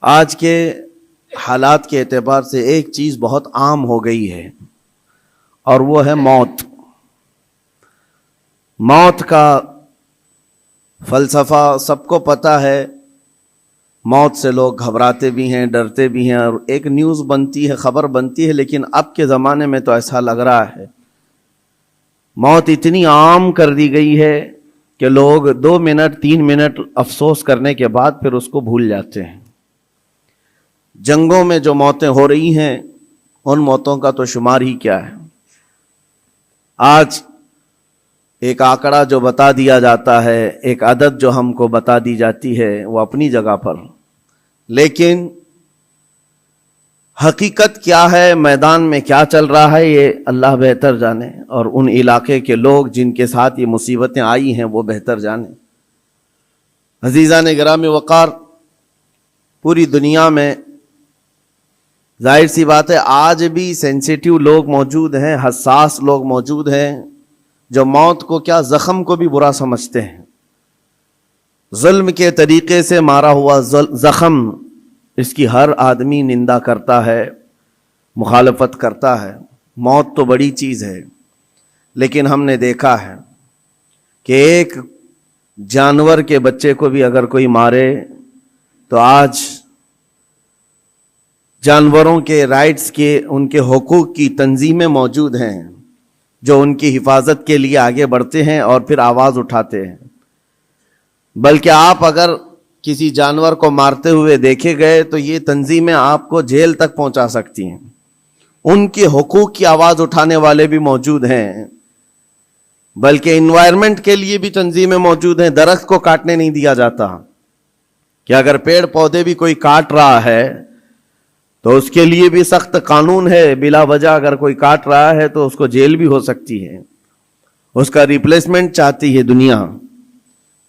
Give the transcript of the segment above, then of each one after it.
آج کے حالات کے اعتبار سے ایک چیز بہت عام ہو گئی ہے اور وہ ہے موت۔ موت کا فلسفہ سب کو پتہ ہے۔ موت سے لوگ گھبراتے بھی ہیں، ڈرتے بھی ہیں، اور ایک نیوز بنتی ہے، خبر بنتی ہے، لیکن اب کے زمانے میں تو ایسا لگ رہا ہے موت اتنی عام کر دی گئی ہے کہ لوگ 2 منٹ 3 منٹ افسوس کرنے کے بعد پھر اس کو بھول جاتے ہیں۔ جنگوں میں جو موتیں ہو رہی ہیں ان موتوں کا تو شمار ہی کیا ہے۔ آج ایک آنکڑا جو بتا دیا جاتا ہے، ایک عدد جو ہم کو بتا دی جاتی ہے، وہ اپنی جگہ پر، لیکن حقیقت کیا ہے، میدان میں کیا چل رہا ہے، یہ اللہ بہتر جانے، اور ان علاقے کے لوگ جن کے ساتھ یہ مصیبتیں آئی ہیں وہ بہتر جانے۔ عزیزان گرامی وقار، پوری دنیا میں ظاہر سی بات ہے آج بھی سینسیٹیو لوگ موجود ہیں، حساس لوگ موجود ہیں، جو موت کو کیا زخم کو بھی برا سمجھتے ہیں۔ ظلم کے طریقے سے مارا ہوا زخم، اس کی ہر آدمی نندا کرتا ہے، مخالفت کرتا ہے۔ موت تو بڑی چیز ہے، لیکن ہم نے دیکھا ہے کہ ایک جانور کے بچے کو بھی اگر کوئی مارے تو آج جانوروں کے رائٹس کے، ان کے حقوق کی تنظیمیں موجود ہیں جو ان کی حفاظت کے لیے آگے بڑھتے ہیں اور پھر آواز اٹھاتے ہیں۔ بلکہ آپ اگر کسی جانور کو مارتے ہوئے دیکھے گئے تو یہ تنظیمیں آپ کو جیل تک پہنچا سکتی ہیں۔ ان کے حقوق کی آواز اٹھانے والے بھی موجود ہیں، بلکہ انوائرمنٹ کے لیے بھی تنظیمیں موجود ہیں۔ درخت کو کاٹنے نہیں دیا جاتا کہ اگر پیڑ پودے بھی کوئی کاٹ رہا ہے تو اس کے لیے بھی سخت قانون ہے، بلا وجہ اگر کوئی کاٹ رہا ہے تو اس کو جیل بھی ہو سکتی ہے، اس کا ریپلیسمنٹ چاہتی ہے دنیا۔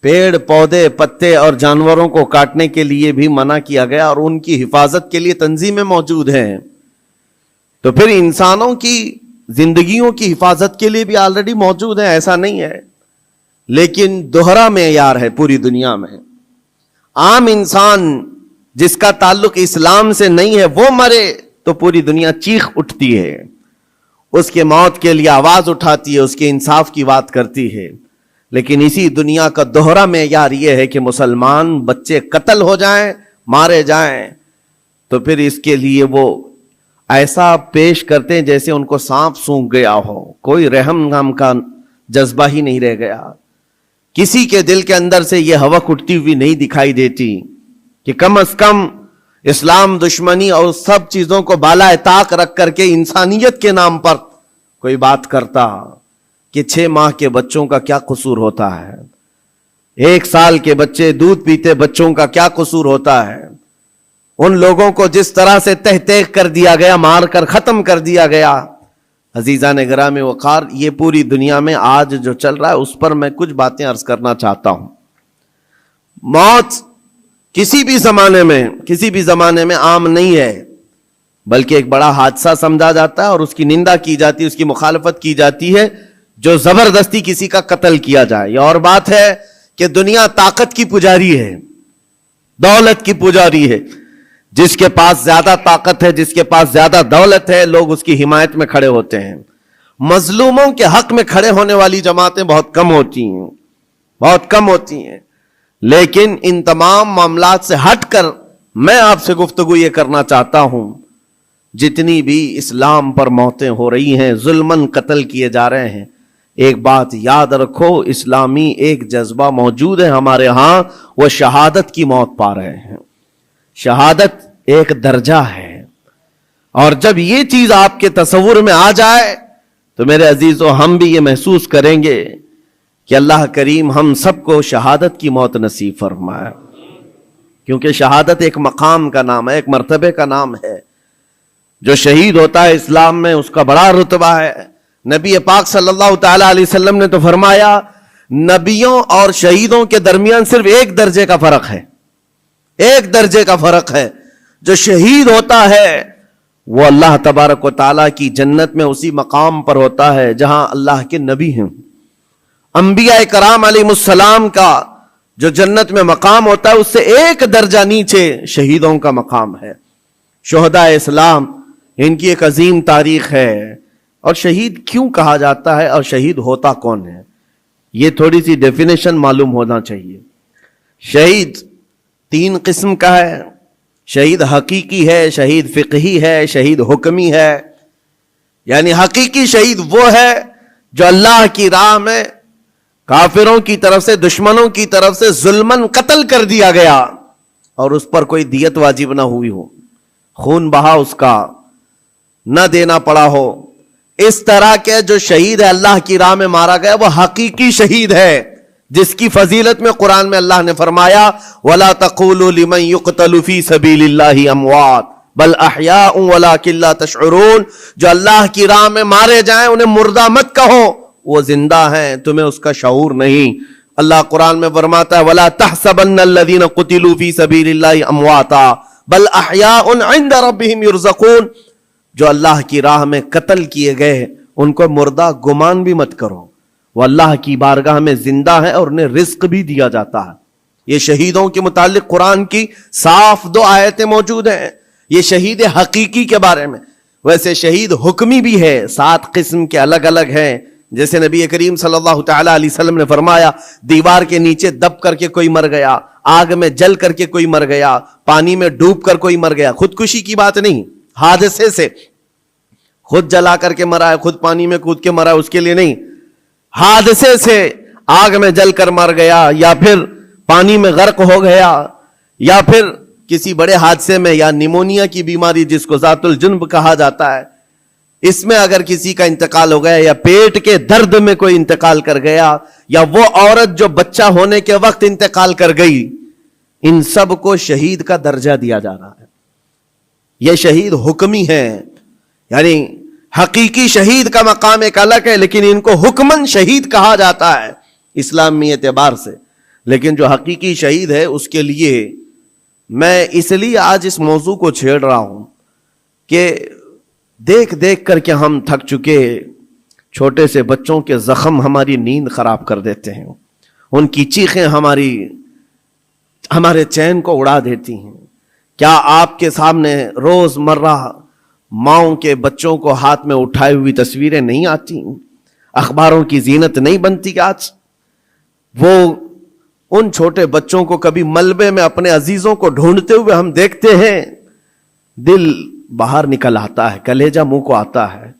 پیڑ پودے پتے اور جانوروں کو کاٹنے کے لیے بھی منع کیا گیا اور ان کی حفاظت کے لیے تنظیمیں موجود ہیں۔ تو پھر انسانوں کی زندگیوں کی حفاظت کے لیے بھی آلریڈی موجود ہیں، ایسا نہیں ہے، لیکن دوہرا معیار ہے پوری دنیا میں۔ عام انسان جس کا تعلق اسلام سے نہیں ہے وہ مرے تو پوری دنیا چیخ اٹھتی ہے، اس کے موت کے لیے آواز اٹھاتی ہے، اس کے انصاف کی بات کرتی ہے۔ لیکن اسی دنیا کا دوہرا معیار یہ ہے کہ مسلمان بچے قتل ہو جائیں، مارے جائیں، تو پھر اس کے لیے وہ ایسا پیش کرتے ہیں جیسے ان کو سانپ سونگھ گیا ہو، کوئی رحم نام کا جذبہ ہی نہیں رہ گیا۔ کسی کے دل کے اندر سے یہ ہوک اٹھتی ہوئی نہیں دکھائی دیتی کہ کم از کم اسلام دشمنی اور سب چیزوں کو بالائے طاق رکھ کر کے انسانیت کے نام پر کوئی بات کرتا کہ 6 ماہ کے بچوں کا کیا قصور ہوتا ہے، 1 سال کے بچے دودھ پیتے بچوں کا کیا قصور ہوتا ہے۔ ان لوگوں کو جس طرح سے تہ تیغ کر دیا گیا، مار کر ختم کر دیا گیا۔ عزیزان گرامی وقار، یہ پوری دنیا میں آج جو چل رہا ہے اس پر میں کچھ باتیں عرض کرنا چاہتا ہوں۔ موت کسی بھی زمانے میں عام نہیں ہے، بلکہ ایک بڑا حادثہ سمجھا جاتا ہے اور اس کی نندا کی جاتی ہے، اس کی مخالفت کی جاتی ہے جو زبردستی کسی کا قتل کیا جائے۔ یہ اور بات ہے کہ دنیا طاقت کی پجاری ہے، دولت کی پجاری ہے۔ جس کے پاس زیادہ طاقت ہے، جس کے پاس زیادہ دولت ہے، لوگ اس کی حمایت میں کھڑے ہوتے ہیں۔ مظلوموں کے حق میں کھڑے ہونے والی جماعتیں بہت کم ہوتی ہیں۔ لیکن ان تمام معاملات سے ہٹ کر میں آپ سے گفتگو یہ کرنا چاہتا ہوں، جتنی بھی اسلام پر موتیں ہو رہی ہیں، ظلماً قتل کیے جا رہے ہیں، ایک بات یاد رکھو، اسلامی ایک جذبہ موجود ہے ہمارے ہاں، وہ شہادت کی موت پا رہے ہیں۔ شہادت ایک درجہ ہے، اور جب یہ چیز آپ کے تصور میں آ جائے تو میرے عزیزو ہم بھی یہ محسوس کریں گے کہ اللہ کریم ہم سب کو شہادت کی موت نصیب فرمائے، کیونکہ شہادت ایک مقام کا نام ہے، ایک مرتبے کا نام ہے۔ جو شہید ہوتا ہے اسلام میں اس کا بڑا رتبہ ہے۔ نبی پاک صلی اللہ تعالی علیہ وسلم نے تو فرمایا، نبیوں اور شہیدوں کے درمیان صرف 1 درجے کا فرق ہے، 1 درجے کا فرق ہے۔ جو شہید ہوتا ہے وہ اللہ تبارک و تعالیٰ کی جنت میں اسی مقام پر ہوتا ہے جہاں اللہ کے نبی ہیں۔ انبیاء کرام علیہ السلام کا جو جنت میں مقام ہوتا ہے اس سے ایک درجہ نیچے شہیدوں کا مقام ہے. شہداء اسلام ان کی ایک عظیم تاریخ ہے. اور شہید کیوں کہا جاتا ہے اور شہید ہوتا کون ہے، یہ تھوڑی سی ڈیفینیشن معلوم ہونا چاہیے. شہید 3 قسم کا ہے. شہید حقیقی ہے، شہید فقہی ہے، شہید حکمی ہے. یعنی حقیقی شہید وہ ہے جو اللہ کی راہ میں کافروں کی طرف سے، دشمنوں کی طرف سے ظلمن قتل کر دیا گیا اور اس پر کوئی دیت واجب نہ ہوئی ہو، خون بہا اس کا نہ دینا پڑا ہو. اس طرح کے جو شہید ہے اللہ کی راہ میں مارا گیا وہ حقیقی شہید ہے، جس کی فضیلت میں قرآن میں اللہ نے فرمایا وَلَا تَقُولُوا لِمَنْ يُقْتَلُ فِي سَبِيلِ اللَّهِ أَمْوَاتٌ بَلْ أَحْيَاءٌ وَلَكِنْ لَا تَشْعُرُونَ. جو اللہ کی راہ میں مارے جائیں انہیں مردہ مت کہو، وہ زندہ ہیں، تمہیں اس کا شعور نہیں. اللہ قرآن میں فرماتا ہے وَلَا تَحْسَبَنَّ الَّذِينَ قُتِلُوا فِي سَبِيلِ اللَّهِ أَمْوَاتًا بَلْ أَحْيَاءٌ عِنْدَ رَبِّهِمْ يُرْزَقُونَ. جو اللہ کی راہ میں قتل کیے گئے ان کو مردہ گمان بھی مت کرو، وہ اللہ کی بارگاہ میں زندہ ہیں اور انہیں رزق بھی دیا جاتا ہے. یہ شہیدوں کے متعلق قرآن کی صاف 2 آیتیں موجود ہیں. یہ شہید حقیقی کے بارے میں. ویسے شہید حکمی بھی ہے، 7 قسم کے الگ الگ ہیں. جیسے نبی کریم صلی اللہ تعالی علیہ وسلم نے فرمایا دیوار کے نیچے دب کر کے کوئی مر گیا، آگ میں جل کر کے کوئی مر گیا، پانی میں ڈوب کر کوئی مر گیا. خودکشی کی بات نہیں، حادثے سے خود جلا کر کے مرا ہے، خود پانی میں کود کے مرا ہے، اس کے لیے نہیں. حادثے سے آگ میں جل کر مر گیا، یا پھر پانی میں غرق ہو گیا، یا پھر کسی بڑے حادثے میں، یا نیمونیا کی بیماری جس کو ذات الجنب کہا جاتا ہے، اس میں اگر کسی کا انتقال ہو گیا، یا پیٹ کے درد میں کوئی انتقال کر گیا، یا وہ عورت جو بچہ ہونے کے وقت انتقال کر گئی، ان سب کو شہید کا درجہ دیا جا رہا ہے. یہ شہید حکمی ہے. یعنی حقیقی شہید کا مقام ایک الگ ہے، لیکن ان کو حکمن شہید کہا جاتا ہے اسلامی اعتبار سے. لیکن جو حقیقی شہید ہے اس کے لیے میں اس لیے آج اس موضوع کو چھیڑ رہا ہوں کہ دیکھ دیکھ کر کے ہم تھک چکے. چھوٹے سے بچوں کے زخم ہماری نیند خراب کر دیتے ہیں، ان کی چیخیں ہمارے چین کو اڑا دیتی ہیں. کیا آپ کے سامنے روز مرہ ماؤں کے بچوں کو ہاتھ میں اٹھائے ہوئی تصویریں نہیں آتی؟ اخباروں کی زینت نہیں بنتی؟ آج وہ ان چھوٹے بچوں کو کبھی ملبے میں اپنے عزیزوں کو ڈھونڈتے ہوئے ہم دیکھتے ہیں، دل باہر نکل آتا ہے، کلیجہ منہ کو آتا ہے.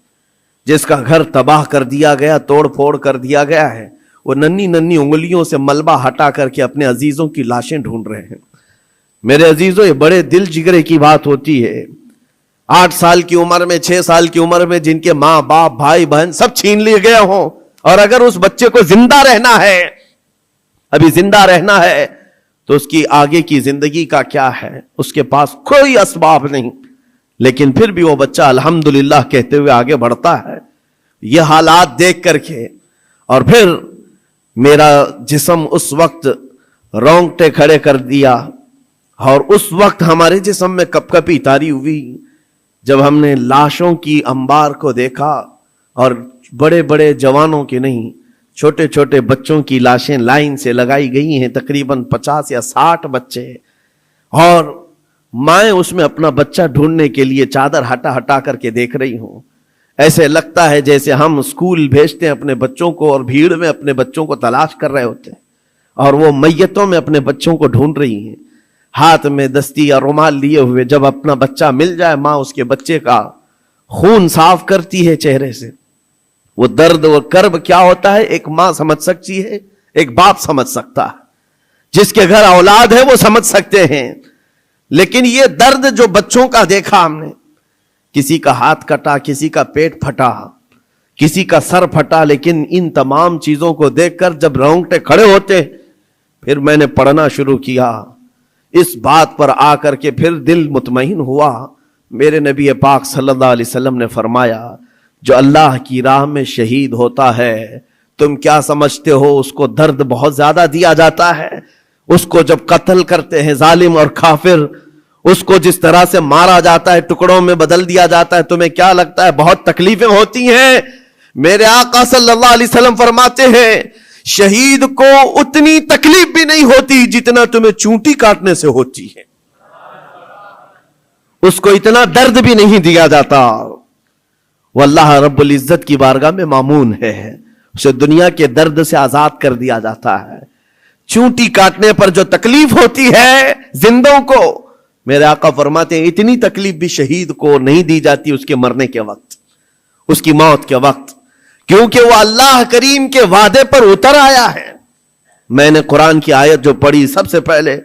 جس کا گھر تباہ کر دیا گیا، توڑ پھوڑ کر دیا گیا ہے، وہ ننھی ننھی انگلیوں سے ملبہ ہٹا کر کے اپنے عزیزوں کی لاشیں ڈھونڈ رہے ہیں. میرے عزیزوں، یہ بڑے دل جگرے کی بات ہوتی ہے. 8 سال کی عمر میں، 6 سال کی عمر میں جن کے ماں باپ بھائی بہن سب چھین لیے گئے ہوں، اور اگر اس بچے کو زندہ رہنا ہے، ابھی زندہ رہنا ہے، تو اس کی آگے کی زندگی کا کیا ہے؟ اس کے پاس کوئی اسباب نہیں، لیکن پھر بھی وہ بچہ الحمدللہ کہتے ہوئے آگے بڑھتا ہے. یہ حالات دیکھ کر کے اور پھر میرا جسم اس وقت رونگٹے کھڑے کر دیا، اور اس وقت ہمارے جسم میں کپ کپی طاری ہوئی جب ہم نے لاشوں کی انبار کو دیکھا، اور بڑے بڑے جوانوں کے نہیں، چھوٹے چھوٹے بچوں کی لاشیں لائن سے لگائی گئی ہیں، تقریباً 50 یا 60 بچے، اور مائیں اس میں اپنا بچہ ڈھونڈنے کے لیے چادر ہٹا ہٹا کر کے دیکھ رہی ہوں. ایسے لگتا ہے جیسے ہم اسکول بھیجتے ہیں اپنے بچوں کو اور بھیڑ میں اپنے بچوں کو تلاش کر رہے ہوتے ہیں، اور وہ میتوں میں اپنے بچوں کو ڈھونڈ رہی ہیں، ہاتھ میں دستی یا رومال لیے ہوئے. جب اپنا بچہ مل جائے، ماں اس کے بچے کا خون صاف کرتی ہے چہرے سے. وہ درد و کرب کیا ہوتا ہے ایک ماں سمجھ سکتی ہے، ایک باپ سمجھ سکتا ہے، جس کے گھر اولاد ہے وہ سمجھ سکتے ہیں. لیکن یہ درد جو بچوں کا دیکھا ہم نے، کسی کا ہاتھ کٹا، کسی کا پیٹ پھٹا، کسی کا سر پھٹا، لیکن ان تمام چیزوں کو دیکھ کر جب رونگٹے کھڑے ہوتے، پھر میں نے پڑھنا شروع کیا. اس بات پر آ کر کے پھر دل مطمئن ہوا. میرے نبی پاک صلی اللہ علیہ وسلم نے فرمایا جو اللہ کی راہ میں شہید ہوتا ہے، تم کیا سمجھتے ہو اس کو درد بہت زیادہ دیا جاتا ہے. اس کو جب قتل کرتے ہیں ظالم اور کافر، اس کو جس طرح سے مارا جاتا ہے، ٹکڑوں میں بدل دیا جاتا ہے، تمہیں کیا لگتا ہے بہت تکلیفیں ہوتی ہیں؟ میرے آقا صلی اللہ علیہ وسلم فرماتے ہیں شہید کو اتنی تکلیف بھی نہیں ہوتی جتنا تمہیں چونٹی کاٹنے سے ہوتی ہے. اس کو اتنا درد بھی نہیں دیا جاتا. وہ اللہ رب العزت کی بارگاہ میں مامون ہے, اسے دنیا کے درد سے آزاد کر دیا جاتا ہے. چونٹی کاٹنے پر جو تکلیف ہوتی ہے زندوں کو, میرے آقا فرماتے ہیں اتنی تکلیف بھی شہید کو نہیں دی جاتی اس کے مرنے کے وقت, اس کی موت کے وقت, کیونکہ وہ اللہ کریم کے وعدے پر اتر آیا ہے. میں نے قرآن کی آیت جو پڑھی سب سے پہلے,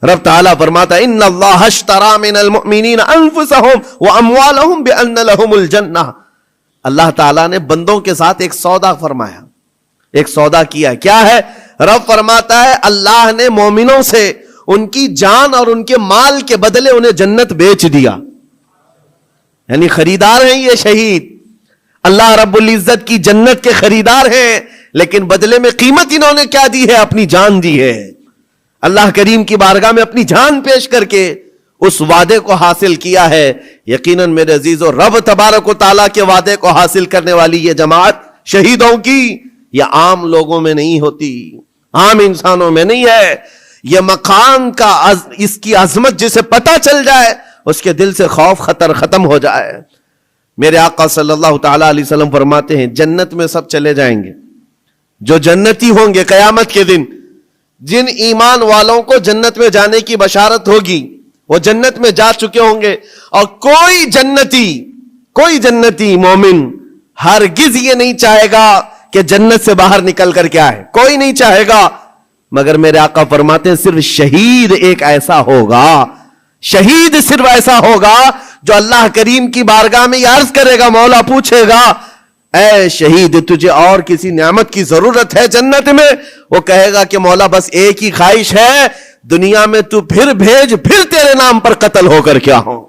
رب تعالیٰ فرماتا ہے ان اللہ اشترى من المؤمنین انفسهم واموالهم بان لهم الجنہ. اللہ تعالیٰ نے بندوں کے ساتھ ایک سودا فرمایا, ایک سودا کیا. کیا ہے؟ رب فرماتا ہے اللہ نے مومنوں سے ان کی جان اور ان کے مال کے بدلے انہیں جنت بیچ دیا. یعنی خریدار ہیں یہ شہید, اللہ رب العزت کی جنت کے خریدار ہیں, لیکن بدلے میں قیمت انہوں نے کیا دی ہے؟ اپنی جان دی ہے. اللہ کریم کی بارگاہ میں اپنی جان پیش کر کے اس وعدے کو حاصل کیا ہے. یقیناً میرے عزیزو, رب تبارک و تعالیٰ کے وعدے کو حاصل کرنے والی یہ جماعت شہیدوں کی یہ عام لوگوں میں نہیں ہوتی, عام انسانوں میں نہیں ہے. یہ مقام کا اس کی عظمت جسے پتہ چل جائے اس کے دل سے خوف خطر ختم ہو جائے. میرے آقا صلی اللہ تعالیٰ علیہ وسلم فرماتے ہیں جنت میں سب چلے جائیں گے, جو جنتی ہوں گے قیامت کے دن, جن ایمان والوں کو جنت میں جانے کی بشارت ہوگی وہ جنت میں جا چکے ہوں گے. اور کوئی جنتی مومن ہرگز یہ نہیں چاہے گا کہ جنت سے باہر نکل کر کے آئے, کوئی نہیں چاہے گا. مگر میرے آقا فرماتے ہیں صرف شہید ایک ایسا ہوگا, شہید صرف ایسا ہوگا جو اللہ کریم کی بارگاہ میں یہ عرض کرے گا, مولا پوچھے گا اے شہید تجھے اور کسی نعمت کی ضرورت ہے جنت میں؟ وہ کہے گا کہ مولا بس ایک ہی خواہش ہے, دنیا میں تو پھر بھیج, پھر تیرے نام پر قتل ہو کر کے آؤں,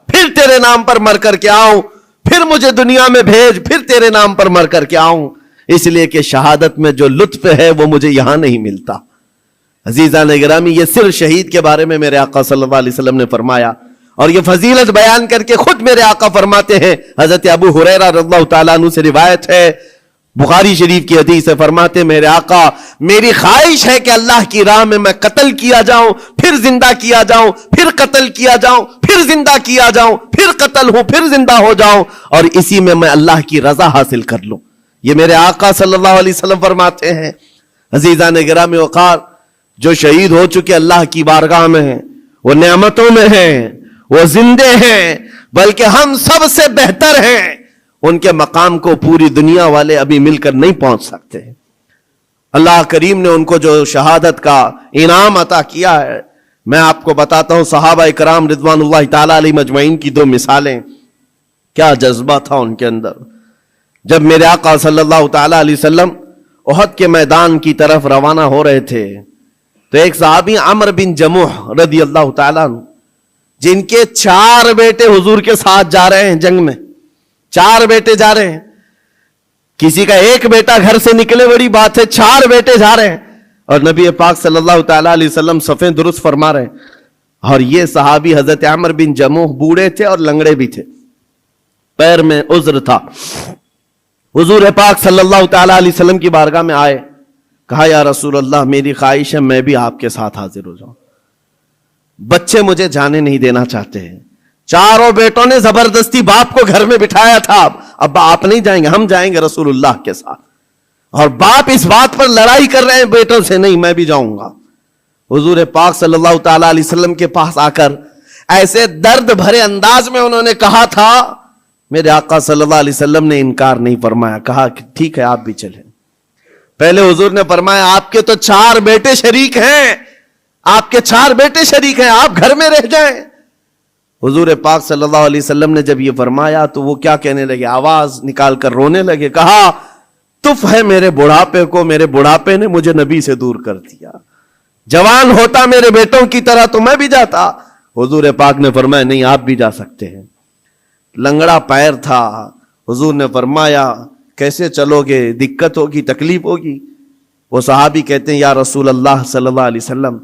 پھر تیرے نام پر مر کر کے آؤں, پھر مجھے دنیا میں بھیج, پھر تیرے نام پر مر کر کے آؤں. اس لیے کہ شہادت میں جو لطف ہے وہ مجھے یہاں نہیں ملتا. عزیزان گرامی, یہ صرف شہید کے بارے میں میرے آقا صلی اللہ علیہ وسلم نے فرمایا, اور یہ فضیلت بیان کر کے خود میرے آقا فرماتے ہیں, حضرت ابو ہریرہ رضی اللہ تعالیٰ عنہ سے روایت ہے, بخاری شریف کی حدیث سے, فرماتے میرے آقا میری خواہش ہے کہ اللہ کی راہ میں قتل کیا جاؤں, پھر زندہ کیا جاؤں, پھر قتل کیا جاؤں, پھر زندہ کیا جاؤں, پھر قتل ہوں, پھر زندہ ہو جاؤں, اور اسی میں اللہ کی رضا حاصل کر لوں. یہ میرے آقا صلی اللہ علیہ وسلم فرماتے ہیں. عزیزان گرامی وقار, جو شہید ہو چکے اللہ کی بارگاہ میں ہیں وہ نعمتوں میں ہیں, وہ زندے ہیں, بلکہ ہم سب سے بہتر ہیں. ان کے مقام کو پوری دنیا والے ابھی مل کر نہیں پہنچ سکتے. اللہ کریم نے ان کو جو شہادت کا انعام عطا کیا ہے, میں آپ کو بتاتا ہوں. صحابہ کرام رضوان اللہ تعالیٰ علیہ مجمعین کی دو مثالیں, کیا جذبہ تھا ان کے اندر. جب میرے آقا صلی اللہ تعالیٰ علیہ وسلم احد کے میدان کی طرف روانہ ہو رہے تھے تو ایک صحابی عمرو بن جموح رضی اللہ تعالیٰ عنہ, جن کے 4 بیٹے حضور کے ساتھ جا رہے ہیں جنگ میں, 4 بیٹے جا رہے ہیں, کسی کا ایک بیٹا گھر سے نکلے بڑی بات ہے, 4 بیٹے جا رہے ہیں, اور نبی پاک صلی اللہ تعالیٰ علیہ وسلم صفیں درست فرما رہے ہیں. اور یہ صحابی حضرت عمرو بن جموح بوڑھے تھے اور لنگڑے بھی تھے, پیر میں عذر تھا. حضور پاک صلی اللہ تعالیٰ علیہ وسلم کی بارگاہ میں آئے, کہا یا رسول اللہ میری خواہش ہے میں بھی آپ کے ساتھ حاضر ہو جاؤں, بچے مجھے جانے نہیں دینا چاہتے ہیں. 4 بیٹوں نے زبردستی باپ کو گھر میں بٹھایا تھا, اب آپ نہیں جائیں گے, ہم جائیں گے رسول اللہ کے ساتھ. اور باپ اس بات پر لڑائی کر رہے ہیں بیٹوں سے, نہیں میں بھی جاؤں گا. حضور پاک صلی اللہ تعالیٰ علیہ وسلم کے پاس آ کر ایسے درد بھرے انداز میں انہوں نے کہا تھا, میرے آقا صلی اللہ علیہ وسلم نے انکار نہیں فرمایا, کہا کہ ٹھیک ہے آپ بھی چلیں. پہلے حضور نے فرمایا آپ کے تو 4 بیٹے شریک ہیں, آپ کے 4 بیٹے شریک ہیں, آپ گھر میں رہ جائیں. حضور پاک صلی اللہ علیہ وسلم نے جب یہ فرمایا تو وہ کیا کہنے لگے, آواز نکال کر رونے لگے, کہا تف ہے میرے بڑھاپے کو, میرے بڑھاپے نے مجھے نبی سے دور کر دیا, جوان ہوتا میرے بیٹوں کی طرح تو میں بھی جاتا. حضور پاک نے فرمایا نہیں آپ بھی جا سکتے ہیں. لنگڑا پیر تھا, حضور نے فرمایا کیسے چلو گے, دقت ہوگی, تکلیف ہوگی. وہ صحابی کہتے ہیں یا رسول اللہ صلی اللہ علیہ وسلم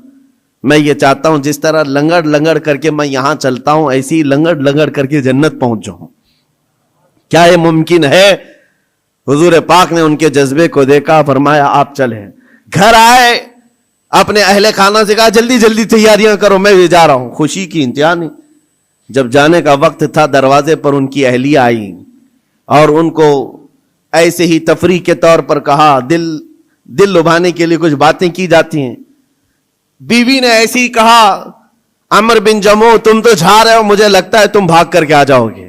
میں یہ چاہتا ہوں جس طرح لنگڑ لنگڑ کر کے میں یہاں چلتا ہوں ایسی لنگڑ لنگڑ کر کے جنت پہنچ جاؤں, کیا یہ ممکن ہے؟ حضور پاک نے ان کے جذبے کو دیکھا, فرمایا آپ چلیں. گھر آئے, اپنے اہل خانہ سے کہا جلدی جلدی تیاریاں کرو, میں بھی جا رہا ہوں. خوشی کی انتہا نہیں. جب جانے کا وقت تھا, دروازے پر ان کی اہلیہ آئی اور ان کو ایسے ہی تفریح کے طور پر کہا, دل لبھانے کے لیے کچھ باتیں کی جاتی ہیں. بیوی نے ایسے ہی کہا, عمر بن جموح تم تو جا رہے ہو, مجھے لگتا ہے تم بھاگ کر کے آ جاؤ گے.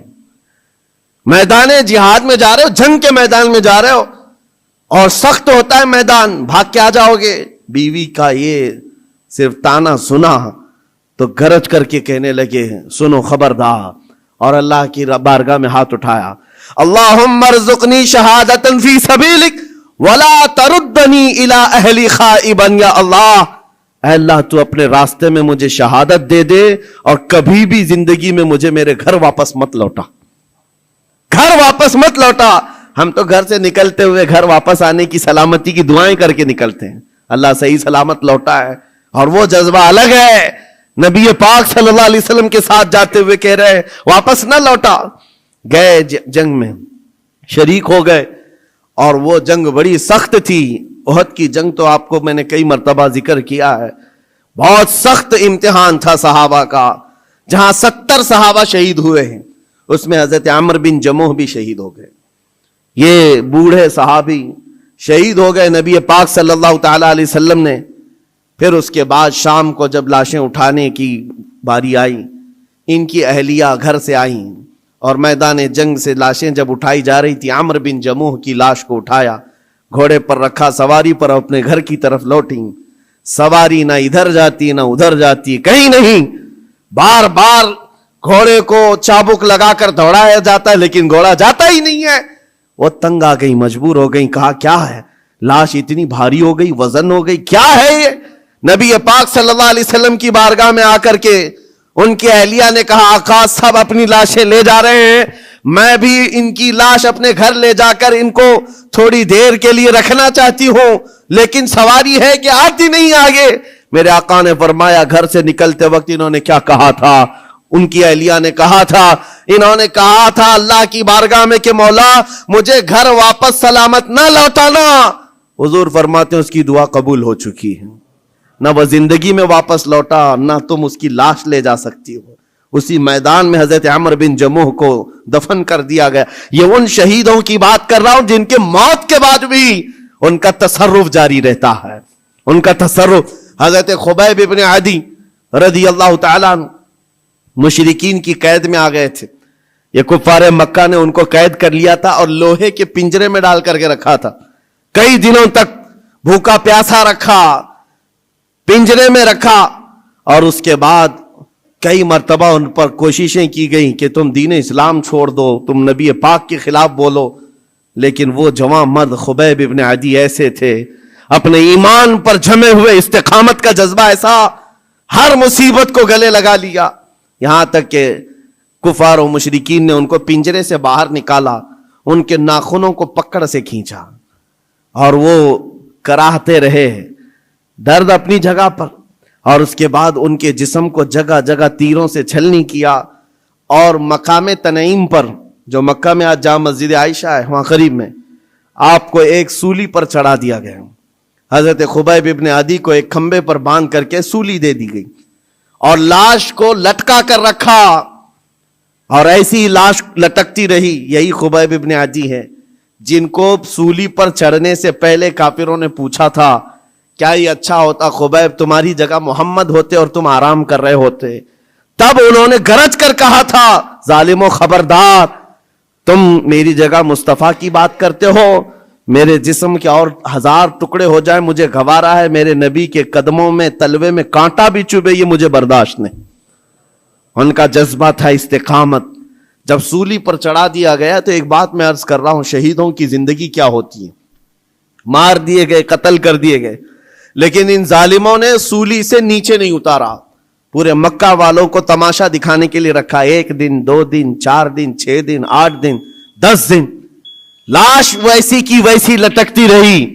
میدان جہاد میں جا رہے ہو, جنگ کے میدان میں جا رہے ہو, اور سخت ہوتا ہے میدان, بھاگ کے آ جاؤ گے. بیوی کا یہ صرف تانا سنا تو گرج کر کے کہنے لگے, سنو خبردار. اور اللہ کی بارگاہ میں ہاتھ اٹھایا, اللہم ارزقنی شہادتا فی سبیلک ولا تردنی الی اہلی خائبا. یا اللہ, اے اللہ تو اپنے راستے میں مجھے شہادت دے دے اور کبھی بھی زندگی میں مجھے میرے گھر واپس مت لوٹا, گھر واپس مت لوٹا. ہم تو گھر سے نکلتے ہوئے گھر واپس آنے کی سلامتی کی دعائیں کر کے نکلتے ہیں, اللہ صحیح سلامت لوٹا ہے. اور وہ جذبہ الگ ہے. نبی پاک صلی اللہ علیہ وسلم کے ساتھ جاتے ہوئے کہہ رہے واپس نہ لوٹا. گئے جنگ میں شریک ہو گئے, اور وہ جنگ بڑی سخت تھی. احد کی جنگ تو آپ کو میں نے کئی مرتبہ ذکر کیا ہے, بہت سخت امتحان تھا صحابہ کا, جہاں 70 صحابہ شہید ہوئے ہیں, اس میں حضرت عمر بن جموح بھی شہید ہو گئے. یہ بوڑھے صحابی شہید ہو گئے. نبی پاک صلی اللہ تعالی علیہ وسلم نے پھر اس کے بعد شام کو جب لاشیں اٹھانے کی باری آئی, ان کی اہلیہ گھر سے آئیں اور میدان جنگ سے لاشیں جب اٹھائی جا رہی تھی, عمر بن جموح کی لاش کو اٹھایا, گھوڑے پر رکھا, سواری پر اپنے گھر کی طرف لوٹیں. سواری نہ ادھر جاتی نہ ادھر جاتی, کہیں نہیں. بار بار گھوڑے کو چابک لگا کر دوڑایا جاتا ہے لیکن گھوڑا جاتا ہی نہیں ہے. وہ تنگ آ گئی, مجبور ہو گئی, کہا کیا ہے, لاش اتنی بھاری ہو گئی, وزن ہو گئی, کیا ہے یہ. نبی پاک صلی اللہ علیہ وسلم کی بارگاہ میں آ کر کے ان کی اہلیہ نے کہا, آقا سب اپنی لاشیں لے جا رہے ہیں, میں بھی ان کی لاش اپنے گھر لے جا کر ان کو تھوڑی دیر کے لیے رکھنا چاہتی ہوں, لیکن سواری ہے کہ آتی نہیں آگے. میرے آقا نے فرمایا, گھر سے نکلتے وقت انہوں نے کیا کہا تھا. ان کی اہلیہ نے کہا تھا, انہوں نے کہا تھا اللہ کی بارگاہ میں کہ مولا مجھے گھر واپس سلامت نہ لوٹانا. حضور فرماتے ہیں اس کی دعا قبول ہو چکی ہے, نہ وہ زندگی میں واپس لوٹا, نہ تم اس کی لاش لے جا سکتی ہو. اسی میدان میں حضرت عمر بن جموح کو دفن کر دیا گیا. یہ ان شہیدوں کی بات کر رہا ہوں جن کے موت کے بعد بھی ان کا تصرف جاری رہتا ہے, ان کا تصرف. حضرت خبیب ابن عدی رضی اللہ تعالیٰ عنہ مشرکین کی قید میں آ گئے تھے. یہ کفار مکہ نے ان کو قید کر لیا تھا اور لوہے کے پنجرے میں ڈال کر کے رکھا تھا. کئی دنوں تک بھوکا پیاسا رکھا, پنجرے میں رکھا, اور اس کے بعد کئی مرتبہ ان پر کوششیں کی گئیں کہ تم دین اسلام چھوڑ دو, تم نبی پاک کے خلاف بولو. لیکن وہ جوان مرد خبیب ابن عدی ایسے تھے, اپنے ایمان پر جمے ہوئے, استقامت کا جذبہ ایسا, ہر مصیبت کو گلے لگا لیا. یہاں تک کہ کفار و مشرکین نے ان کو پنجرے سے باہر نکالا, ان کے ناخنوں کو پکڑ سے کھینچا, اور وہ کراہتے رہے, درد اپنی جگہ پر. اور اس کے بعد ان کے جسم کو جگہ جگہ تیروں سے چھلنی کیا, اور مقام تنعیم پر, جو مکہ میں آج جامع مسجد عائشہ ہے وہاں قریب میں, آپ کو ایک سولی پر چڑھا دیا گیا. حضرت خبیب ابن عدی کو ایک کھمبے پر باندھ کر کے سولی دے دی گئی, اور لاش کو لٹکا کر رکھا, اور ایسی لاش لٹکتی رہی. یہی خبیب ابن عدی ہے جن کو سولی پر چڑھنے سے پہلے کافروں نے پوچھا تھا کیا یہ اچھا ہوتا خبیب تمہاری جگہ محمد ہوتے اور تم آرام کر رہے ہوتے. تب انہوں نے گرج کر کہا تھا, ظالمو خبردار, تم میری جگہ مصطفیٰ کی بات کرتے ہو, میرے جسم کے اور 1000 ٹکڑے ہو جائے مجھے گوارا ہے, میرے نبی کے قدموں میں تلوے میں کانٹا بھی چبھے یہ مجھے برداشت نہیں. ان کا جذبہ تھا استقامت. جب سولی پر چڑھا دیا گیا تو ایک بات میں عرض کر رہا ہوں, شہیدوں کی زندگی کیا ہوتی ہے. مار دیے گئے, قتل کر دیے گئے, لیکن ان ظالموں نے سولی سے نیچے نہیں اتارا, پورے مکہ والوں کو تماشا دکھانے کے لیے رکھا. 1 دن 2 دن 4 دن 6 دن 8 دن 10 دن لاش ویسی کی ویسی لٹکتی رہی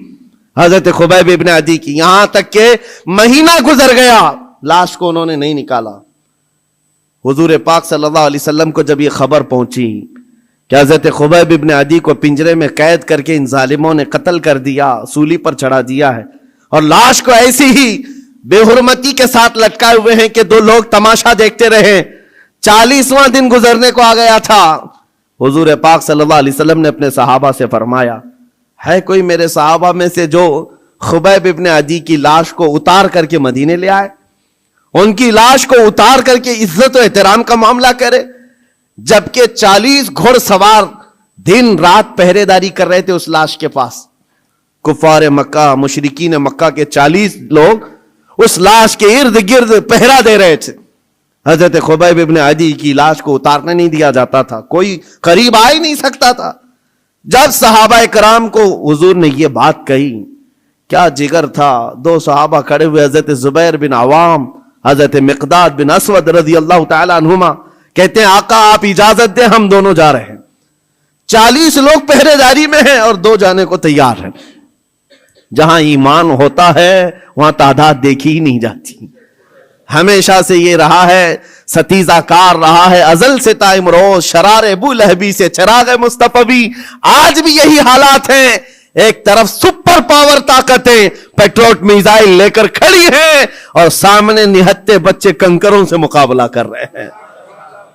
حضرت خبیب ابن عدی کی, یہاں تک کہ مہینہ گزر گیا, لاش کو انہوں نے نہیں نکالا. حضور پاک صلی اللہ علیہ وسلم کو جب یہ خبر پہنچی کہ حضرت خبیب ابن عدی کو پنجرے میں قید کر کے ان ظالموں نے قتل کر دیا، سولی پر چڑھا دیا ہے، اور لاش کو ایسی ہی بے حرمتی کے ساتھ لٹکائے ہوئے ہیں کہ 2 لوگ تماشا دیکھتے رہے۔ 40واں دن گزرنے کو آ گیا تھا۔ حضور پاک صلی اللہ علیہ وسلم نے اپنے صحابہ سے فرمایا، ہے کوئی میرے صحابہ میں سے جو خبیب ابن عدی کی لاش کو اتار کر کے مدینے لے آئے، ان کی لاش کو اتار کر کے عزت و احترام کا معاملہ کرے؟ جبکہ 40 گھڑ سوار دن رات پہرے داری کر رہے تھے اس لاش کے پاس۔ کفار مکہ، مشرکین مکہ کے 40 لوگ اس لاش کے ارد گرد پہرا دے رہے تھے۔ حضرت خبیب ابن عدی کی لاش کو اتارنے نہیں دیا جاتا تھا، کوئی قریب آ ہی نہیں سکتا تھا۔ جب صحابہ کرام کو حضور نے یہ بات کہی، کیا جگر تھا! 2 صحابہ کھڑے ہوئے، حضرت زبیر بن عوام، حضرت مقداد بن اسود رضی اللہ تعالی عنہما، کہتے ہیں آقا آپ اجازت دیں، ہم دونوں جا رہے ہیں۔ 40 لوگ پہرے داری میں ہیں اور 2 جانے کو تیار ہیں۔ جہاں ایمان ہوتا ہے وہاں تعداد دیکھی ہی نہیں جاتی۔ ہمیشہ سے یہ رہا ہے، ستیزہ کار رہا ہے، ازل سے تا امروز، شرار ابو لہبی سے چراغ مصطفی۔ آج بھی یہی حالات ہیں۔ ایک طرف سپر پاور طاقتیں پیٹروٹ میزائل لے کر کھڑی ہیں اور سامنے نہتے بچے کنکروں سے مقابلہ کر رہے ہیں۔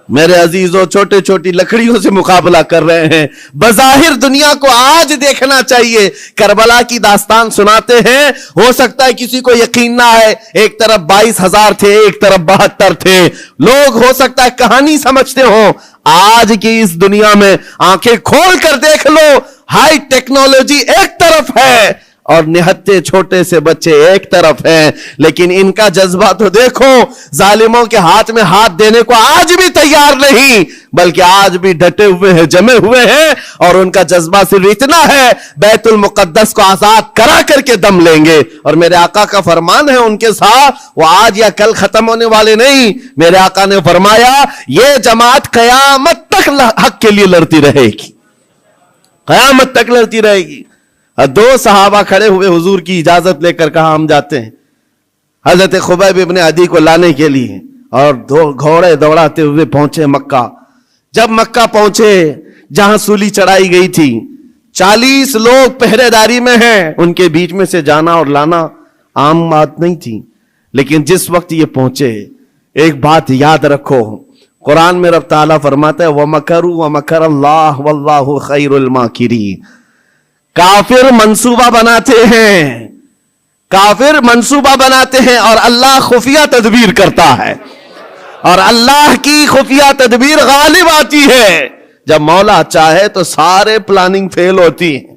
میرے عزیزوں، چھوٹے چھوٹی لکڑیوں سے مقابلہ کر رہے ہیں۔ بظاہر دنیا کو آج دیکھنا چاہیے۔ کربلا کی داستان سناتے ہیں، ہو سکتا ہے کسی کو یقین نہ آئے، ایک طرف 22,000 تھے، ایک طرف 72 تھے، لوگ ہو سکتا ہے کہانی سمجھتے ہوں۔ آج کی اس دنیا میں آنکھیں کھول کر دیکھ لو، ہائی ٹیکنالوجی ایک طرف ہے اور نہتے چھوٹے سے بچے ایک طرف ہیں، لیکن ان کا جذبہ تو دیکھو، ظالموں کے ہاتھ میں ہاتھ دینے کو آج بھی تیار نہیں، بلکہ آج بھی ڈٹے ہوئے ہیں، جمے ہوئے ہیں، اور ان کا جذبہ صرف اتنا ہے، بیت المقدس کو آزاد کرا کر کے دم لیں گے۔ اور میرے آقا کا فرمان ہے ان کے ساتھ، وہ آج یا کل ختم ہونے والے نہیں۔ میرے آقا نے فرمایا یہ جماعت قیامت تک حق کے لیے لڑتی رہے گی، قیامت تک لڑتی رہے گی۔ 2 صحابہ کھڑے ہوئے، حضور کی اجازت لے کر کہا ہم جاتے ہیں حضرت خبیب ابن عدی کو لانے کے لیے، اور 2 گھوڑے دوڑاتے ہوئے پہنچے مکہ۔ جب مکہ پہنچے جہاں سولی چڑھائی گئی تھی، 40 لوگ پہرے داری میں ہیں، ان کے بیچ میں سے جانا اور لانا عام بات نہیں تھی۔ لیکن جس وقت یہ پہنچے، ایک بات یاد رکھو، قرآن میں رب تعالیٰ فرماتا ہے وَمَكَرُوا وَمَكَرَ اللَّهُ وَاللَّهُ خَيْرُ الْمَاكِرِينَ۔ کافر منصوبہ بناتے ہیں، کافر منصوبہ بناتے ہیں، اور اللہ خفیہ تدبیر کرتا ہے، اور اللہ کی خفیہ تدبیر غالب آتی ہے۔ جب مولا چاہے تو سارے پلاننگ فیل ہوتی ہیں،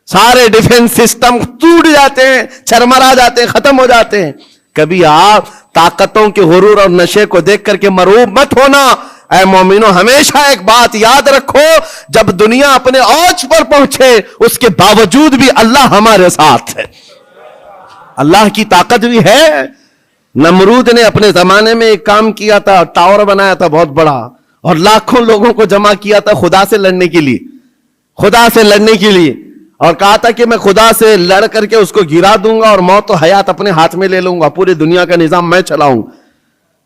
سارے ڈیفنس سسٹم ٹوٹ جاتے ہیں، چرمرا جاتے ہیں، ختم ہو جاتے ہیں۔ کبھی آپ طاقتوں کے غرور اور نشے کو دیکھ کر کے مرعوب مت ہونا۔ اے مومنو، ہمیشہ ایک بات یاد رکھو، جب دنیا اپنے اوج پر پہنچے اس کے باوجود بھی اللہ ہمارے ساتھ ہے، اللہ کی طاقت بھی ہے۔ نمرود نے اپنے زمانے میں ایک کام کیا تھا، ٹاور بنایا تھا بہت بڑا، اور لاکھوں لوگوں کو جمع کیا تھا خدا سے لڑنے کے لیے، خدا سے لڑنے کے لیے، اور کہا تھا کہ میں خدا سے لڑ کر کے اس کو گرا دوں گا اور موت و حیات اپنے ہاتھ میں لے لوں گا، پوری دنیا کا نظام میں چلاؤں۔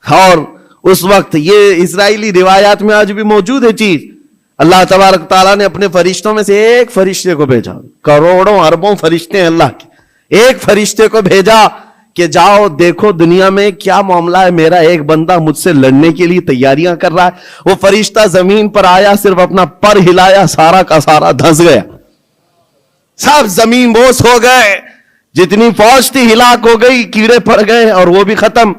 اور اس وقت یہ اسرائیلی روایات میں آج بھی موجود ہے چیز۔ اللہ تبارک تعالیٰ نے اپنے فرشتوں میں سے ایک فرشتے کو بھیجا، کروڑوں اربوں فرشتے ہیں اللہ کے، ایک فرشتے کو بھیجا کہ جاؤ دیکھو دنیا میں کیا معاملہ ہے، میرا ایک بندہ مجھ سے لڑنے کے لیے تیاریاں کر رہا ہے۔ وہ فرشتہ زمین پر آیا، صرف اپنا پر ہلایا، سارا کا سارا دھنس گیا، سب زمین بوس ہو گئے، جتنی فوج تھی ہلاک ہو گئی، کیڑے پڑ گئے اور وہ بھی ختم۔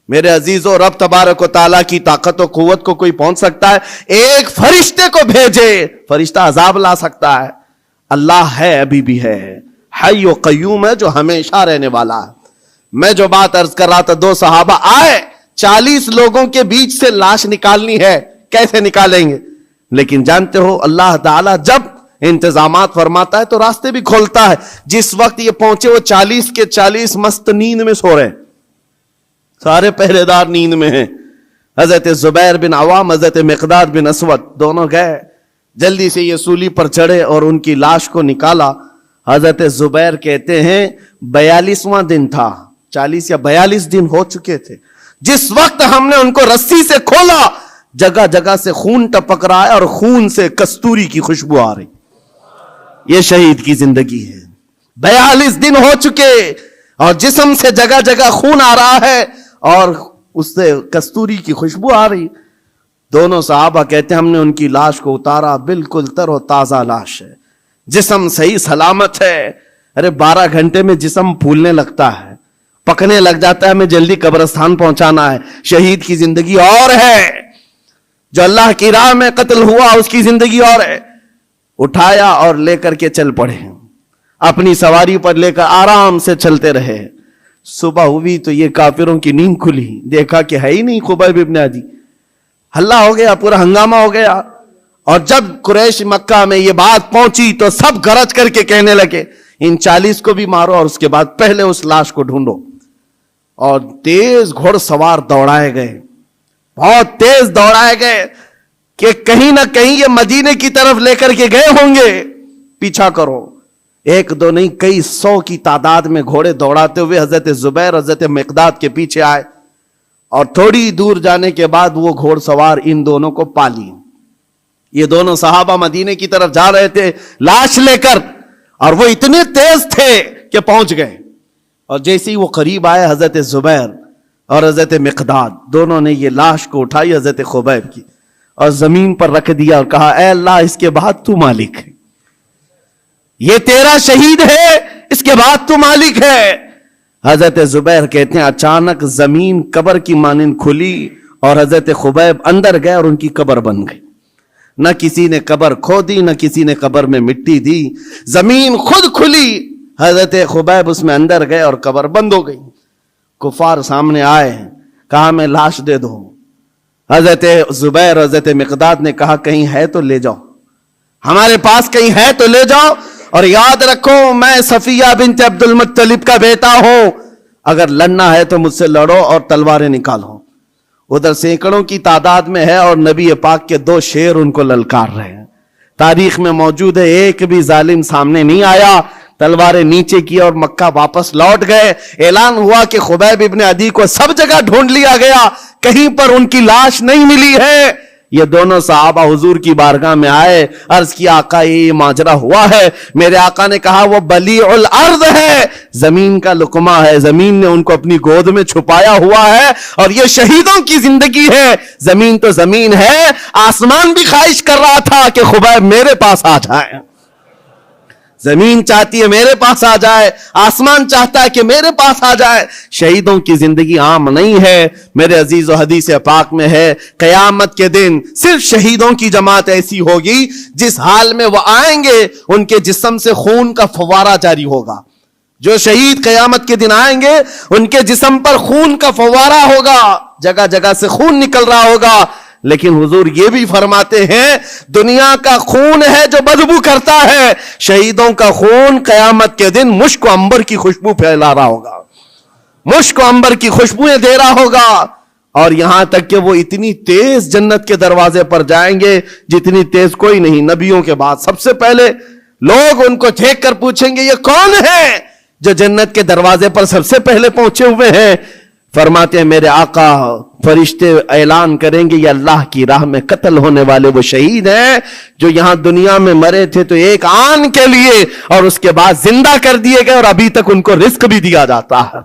میرے عزیزوں، رب تبارک و تعالیٰ کی طاقت و قوت کو کوئی پہنچ سکتا ہے؟ ایک فرشتے کو بھیجے، فرشتہ عذاب لا سکتا ہے؟ اللہ ہے، ابھی بھی ہے، حی و قیوم ہے، جو ہمیشہ رہنے والا ہے۔ میں جو بات عرض کر رہا تھا، 2 صحابہ آئے، 40 لوگوں کے بیچ سے لاش نکالنی ہے، کیسے نکالیں گے؟ لیکن جانتے ہو اللہ تعالیٰ جب انتظامات فرماتا ہے تو راستے بھی کھولتا ہے۔ جس وقت یہ پہنچے وہ 40 کے 40 مست نیند میں سو رہے ہیں، سارے پہرے دار نیند میں ہیں۔ حضرت زبیر بن عوام، حضرت مقداد بن اسود دونوں گئے، جلدی سے یہ سولی پر چڑھے اور ان کی لاش کو نکالا۔ حضرت زبیر کہتے ہیں 42واں دن تھا، 40 یا 42 دن ہو چکے تھے، جس وقت ہم نے ان کو رسی سے کھولا، جگہ جگہ سے خون ٹپک رہا ہے اور خون سے کستوری کی خوشبو آ رہی. یہ شہید کی زندگی ہے. 42 دن ہو چکے اور جسم سے جگہ جگہ خون آ رہا ہے اور اس سے کستوری کی خوشبو آ رہی. دونوں صحابہ کہتے ہیں ہم نے ان کی لاش کو اتارا, بالکل تر و تازہ لاش ہے, جسم صحیح سلامت ہے. ارے 12 گھنٹے میں جسم پھولنے لگتا ہے, پکنے لگ جاتا ہے, ہمیں جلدی قبرستان پہنچانا ہے. شہید کی زندگی اور ہے, جو اللہ کی راہ میں قتل ہوا اس کی زندگی اور ہے. اٹھایا اور لے کر کے چل پڑے, اپنی سواری پر لے کر آرام سے چلتے رہے. صبح ہوئی تو یہ کافروں کی نیند کھلی, دیکھا کہ ہے ہی نہیں خبیب ابن عدی. ہلا ہو گیا, پورا ہنگامہ ہو گیا. اور جب قریش مکہ میں یہ بات پہنچی تو سب گرج کر کے کہنے لگے ان 40 کو بھی مارو اور اس کے بعد پہلے اس لاش کو ڈھونڈو. اور تیز گھوڑ سوار دوڑائے گئے, بہت تیز دوڑائے گئے کہ کہیں نہ کہیں یہ مدینے کی طرف لے کر کے گئے ہوں گے, پیچھا کرو. 1 2 نہیں, کئی 100 کی تعداد میں گھوڑے دوڑاتے ہوئے حضرت زبیر حضرت مقداد کے پیچھے آئے اور تھوڑی دور جانے کے بعد وہ گھوڑ سوار ان دونوں کو پا لی. یہ دونوں صحابہ مدینے کی طرف جا رہے تھے لاش لے کر, اور وہ اتنے تیز تھے کہ پہنچ گئے. اور جیسے ہی وہ قریب آئے حضرت زبیر اور حضرت مقداد دونوں نے یہ لاش کو اٹھائی حضرت خبیب کی اور زمین پر رکھ دیا اور کہا اے اللہ اس کے بعد تو مالک ہے, یہ تیرا شہید ہے, اس کے بعد تو مالک ہے. حضرت زبیر کہتے ہیں اچانک زمین قبر کی مانند کھلی اور حضرت خبیب اندر گئے اور ان کی قبر بن گئی. نہ کسی نے قبر کھودی, نہ کسی نے قبر میں مٹی دی, زمین خود کھلی, حضرت خبیب اس میں اندر گئے اور قبر بند ہو گئی. کفار سامنے آئے, کہا میں لاش دے دو. حضرت زبیر حضرت مقداد نے کہا کہیں ہے تو لے جاؤ, ہمارے پاس کہیں ہے تو لے جاؤ, اور یاد رکھو میں صفیہ بنت عبد المطلب کا بیٹا ہوں, اگر لڑنا ہے تو مجھ سے لڑو اور تلواریں نکالو. ادھر سینکڑوں کی تعداد میں ہے اور نبی پاک کے 2 شیر ان کو للکار رہے ہیں. تاریخ میں موجود ہے, ایک بھی ظالم سامنے نہیں آیا, تلواریں نیچے کی اور مکہ واپس لوٹ گئے. اعلان ہوا کہ خبیب ابن عدی کو سب جگہ ڈھونڈ لیا گیا, کہیں پر ان کی لاش نہیں ملی ہے. یہ دونوں صحابہ حضور کی بارگاہ میں آئے, عرض کیا آقا یہ ماجرا ہوا ہے. میرے آقا نے کہا وہ بلیع الارض ہے, زمین کا لقمہ ہے, زمین نے ان کو اپنی گود میں چھپایا ہوا ہے, اور یہ شہیدوں کی زندگی ہے. زمین تو زمین ہے, آسمان بھی خواہش کر رہا تھا کہ خبیب میرے پاس آ جائے. زمین چاہتی ہے میرے پاس آ جائے, آسمان چاہتا ہے کہ میرے پاس آ جائے. شہیدوں کی زندگی عام نہیں ہے میرے عزیز, و حدیث پاک میں ہے قیامت کے دن صرف شہیدوں کی جماعت ایسی ہوگی جس حال میں وہ آئیں گے ان کے جسم سے خون کا فوارہ جاری ہوگا. جو شہید قیامت کے دن آئیں گے ان کے جسم پر خون کا فوارہ ہوگا, جگہ جگہ سے خون نکل رہا ہوگا. لیکن حضور یہ بھی فرماتے ہیں دنیا کا خون ہے جو بدبو کرتا ہے, شہیدوں کا خون قیامت کے دن مشک و عنبر کی خوشبو پھیلا رہا ہوگا, مشک و عنبر کی خوشبوئیں دے رہا ہوگا. اور یہاں تک کہ وہ اتنی تیز جنت کے دروازے پر جائیں گے جتنی تیز کوئی نہیں. نبیوں کے بعد سب سے پہلے لوگ ان کو دیکھ کر پوچھیں گے یہ کون ہے جو جنت کے دروازے پر سب سے پہلے پہنچے ہوئے ہیں. فرماتے ہیں میرے آقا فرشتے اعلان کریں گے یہ اللہ کی راہ میں قتل ہونے والے وہ شہید ہیں جو یہاں دنیا میں مرے تھے تو ایک آن کے لیے اور اس کے بعد زندہ کر دیے گئے اور ابھی تک ان کو رزق بھی دیا جاتا ہے.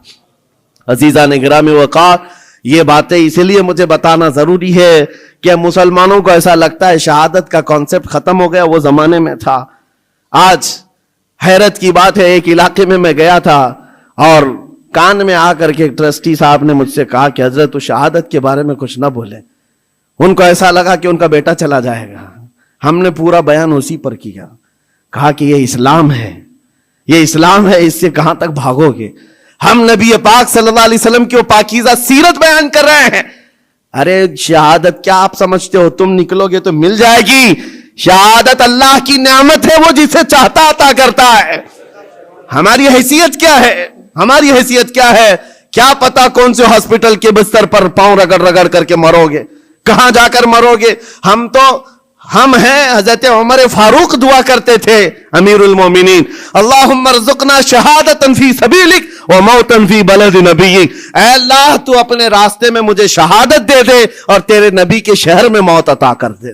عزیزان گرامی وقار, یہ باتیں اس لیے مجھے بتانا ضروری ہے کہ مسلمانوں کو ایسا لگتا ہے شہادت کا کانسیپٹ ختم ہو گیا, وہ زمانے میں تھا. آج حیرت کی بات ہے, ایک علاقے میں گیا تھا اور کان میں آ کر کے ایک ٹرسٹی صاحب نے مجھ سے کہا کہ حضرت تو شہادت کے بارے میں کچھ نہ بولے. ان کو ایسا لگا کہ ان کا بیٹا چلا جائے گا. ہم نے پورا بیان اسی پر کیا, کہا کہ یہ اسلام ہے, یہ اسلام ہے, اس سے کہاں تک بھاگو گے. ہم نبی پاک صلی اللہ علیہ وسلم کی وہ پاکیزہ سیرت بیان کر رہے ہیں. ارے شہادت کیا آپ سمجھتے ہو تم نکلو گے تو مل جائے گی؟ شہادت اللہ کی نعمت ہے, وہ جسے چاہتا عطا کرتا ہے. ہماری حیثیت کیا ہے, ہماری حیثیت کیا ہے؟ کیا پتا کون سے ہاسپٹل کے بستر پر پاؤں رگڑ رگڑ کر کے مرو گے, کہاں جا کر مرو گے. ہم تو ہم ہیں حضرت عمر فاروق دعا کرتے تھے امیر المومنین، اللہم ارزقنا شہادتا فی سبیلک و موتا فی بلد نبیک، اے اللہ تو اپنے راستے میں مجھے شہادت دے دے اور تیرے نبی کے شہر میں موت عطا کر دے۔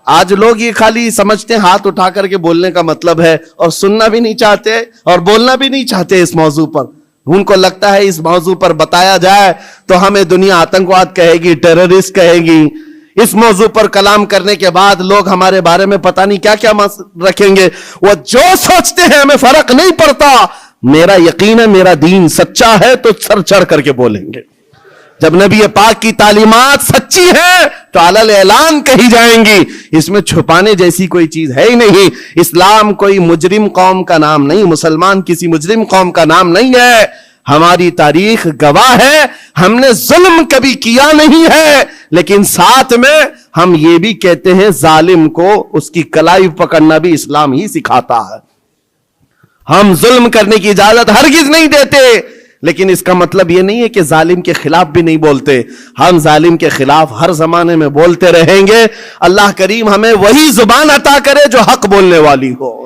آج لوگ یہ خالی سمجھتے ہیں ہاتھ اٹھا کر کے بولنے کا مطلب ہے، اور سننا بھی نہیں چاہتے اور بولنا بھی نہیں چاہتے اس موضوع پر۔ ان کو لگتا ہے اس موضوع پر بتایا جائے تو ہمیں دنیا آتنکواد کہے گی، ٹیررسٹ کہے گی۔ اس موضوع پر کلام کرنے کے بعد لوگ ہمارے بارے میں پتہ نہیں کیا کیا رکھیں گے۔ وہ جو سوچتے ہیں ہمیں فرق نہیں پڑتا، میرا یقین ہے میرا دین سچا ہے تو سر چڑھ کر کے بولیں گے۔ جب نبی پاک کی تعلیمات سچی ہیں تو علل اعلان کہی جائیں گی، اس میں چھپانے جیسی کوئی چیز ہے ہی نہیں۔ اسلام کوئی مجرم قوم کا نام نہیں، مسلمان کسی مجرم قوم کا نام نہیں ہے۔ ہماری تاریخ گواہ ہے ہم نے ظلم کبھی کیا نہیں ہے، لیکن ساتھ میں ہم یہ بھی کہتے ہیں ظالم کو اس کی کلائی پکڑنا بھی اسلام ہی سکھاتا ہے۔ ہم ظلم کرنے کی اجازت ہرگز نہیں دیتے، لیکن اس کا مطلب یہ نہیں ہے کہ ظالم کے خلاف بھی نہیں بولتے۔ ہم ظالم کے خلاف ہر زمانے میں بولتے رہیں گے۔ اللہ کریم ہمیں وہی زبان عطا کرے جو حق بولنے والی ہو۔